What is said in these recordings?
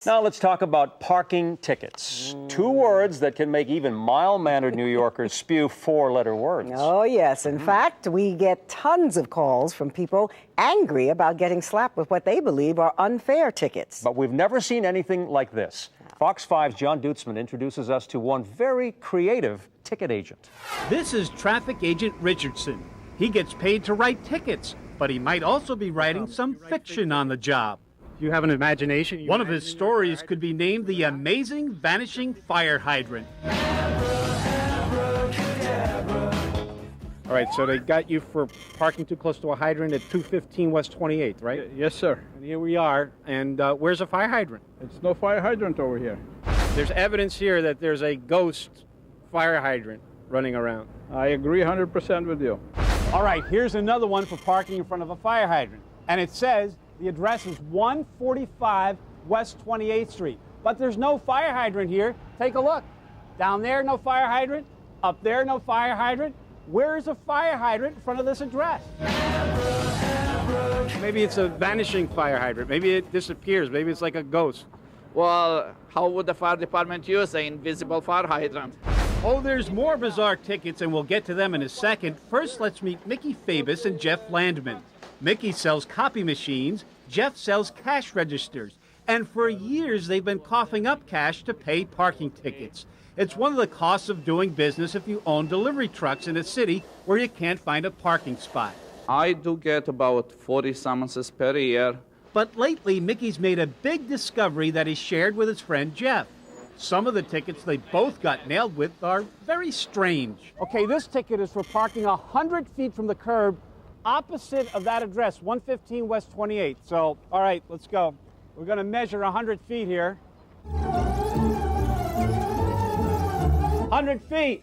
Now let's talk about parking tickets. Two words that can make even mild-mannered New Yorkers spew four-letter words. Oh, yes. In fact, we get tons of calls from people angry about getting slapped with what they believe are unfair tickets. But we've never seen anything like this. Fox 5's John Deutzman introduces us to one very creative ticket agent. This is traffic agent Richardson. He gets paid to write tickets, but he might also be writing some fiction on the job. You have an imagination? One of his stories could be named The Amazing Vanishing Fire Hydrant. All right, so they got you for parking too close to a hydrant at 215 West 28th, right? Yes, sir. And here we are, and where's a fire hydrant? It's no fire hydrant over here. There's evidence here that there's a ghost fire hydrant running around. I agree 100% with you. All right, here's another one for parking in front of a fire hydrant. And it says the address is 145 West 28th Street. But there's no fire hydrant here. Take a look. Down there, no fire hydrant. Up there, no fire hydrant. Where is a fire hydrant in front of this address? Maybe it's a vanishing fire hydrant. Maybe it disappears. Maybe it's like a ghost. Well, how would the fire department use an invisible fire hydrant? Oh, there's more bizarre tickets, and we'll get to them in a second. First, let's meet Mickey Fabus and Jeff Landman. Mickey sells copy machines. Jeff sells cash registers. And for years, they've been coughing up cash to pay parking tickets. It's one of the costs of doing business if you own delivery trucks in a city where you can't find a parking spot. I do get about 40 summonses per year. But lately, Mickey's made a big discovery that he shared with his friend Jeff. Some of the tickets they both got nailed with are very strange. Okay, this ticket is for parking 100 feet from the curb opposite of that address, 115 West 28th. So, all right, let's go. We're going to measure 100 feet here. 100 feet.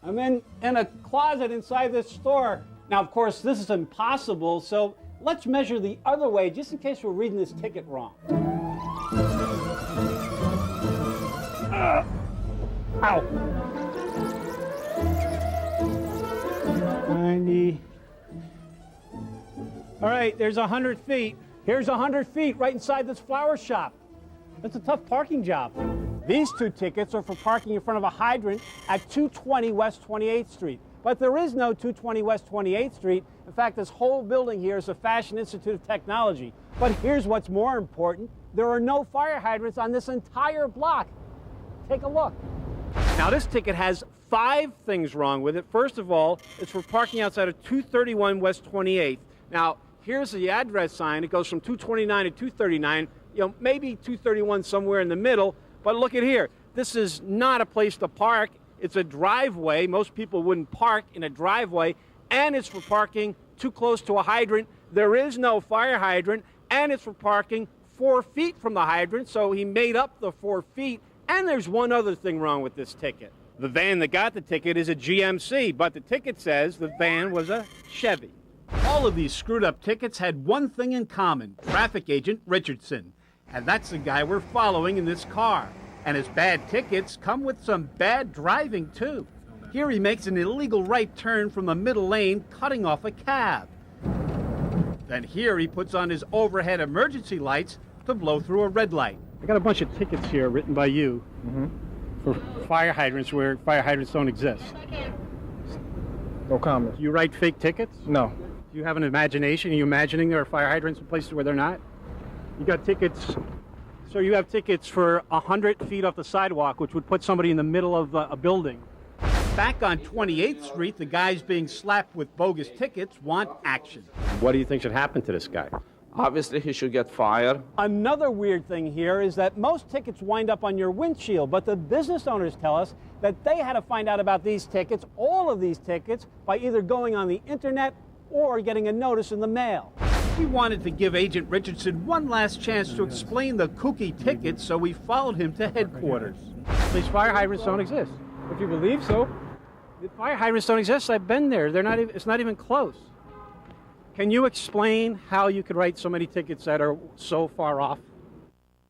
I'm in a closet inside this store. Now, of course, this is impossible, so let's measure the other way just in case we're reading this ticket wrong. Ow. 90. All right, there's 100 feet. Here's 100 feet right inside this flower shop. That's a tough parking job. These two tickets are for parking in front of a hydrant at 220 West 28th Street. But there is no 220 West 28th Street. In fact, this whole building here is a Fashion Institute of Technology. But here's what's more important. There are no fire hydrants on this entire block. Take a look. Now, this ticket has 5 things wrong with it. First of all, it's for parking outside of 231 West 28th. Now, here's the address sign. It goes from 229 to 239. Maybe 231 somewhere in the middle. But look at here. This is not a place to park. It's a driveway. Most people wouldn't park in a driveway. And it's for parking too close to a hydrant. There is no fire hydrant. And it's for parking 4 feet from the hydrant. So he made up the 4 feet. And there's one other thing wrong with this ticket. The van that got the ticket is a GMC, but the ticket says the van was a Chevy. All of these screwed up tickets had one thing in common, traffic agent Richardson. And that's the guy we're following in this car. And his bad tickets come with some bad driving, too. Here he makes an illegal right turn from the middle lane, cutting off a cab. Then here he puts on his overhead emergency lights to blow through a red light. I got a bunch of tickets here written by you for fire hydrants where fire hydrants don't exist. No comment. Do you write fake tickets? No. Do you have an imagination? Are you imagining there are fire hydrants in places where they're not? You got tickets. So you have tickets for 100 feet off the sidewalk, which would put somebody in the middle of a building. Back on 28th Street, the guys being slapped with bogus tickets want action. What do you think should happen to this guy? Obviously, he should get fired. Another weird thing here is that most tickets wind up on your windshield, but the business owners tell us that they had to find out about these tickets, all of these tickets, by either going on the internet or getting a notice in the mail. We wanted to give Agent Richardson one last chance to explain the kooky tickets, so we followed him to headquarters. These fire hydrants don't exist. If you believe so. The fire hydrants don't exist. I've been there. They're not. It's not even close. Can you explain how you could write so many tickets that are so far off?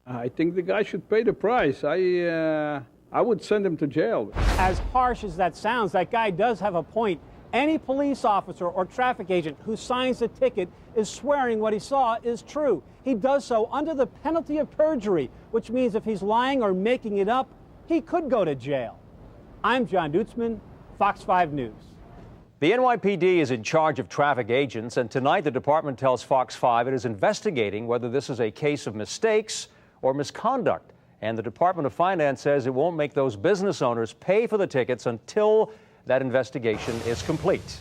I think the guy should pay the price. I would send him to jail. As harsh as that sounds, that guy does have a point. Any police officer or traffic agent who signs the ticket is swearing what he saw is true. He does so under the penalty of perjury, which means if he's lying or making it up, he could go to jail. I'm John Deutzman, Fox 5 News. The NYPD is in charge of traffic agents, and tonight the department tells Fox 5 it is investigating whether this is a case of mistakes or misconduct. And the Department of Finance says it won't make those business owners pay for the tickets until that investigation is complete.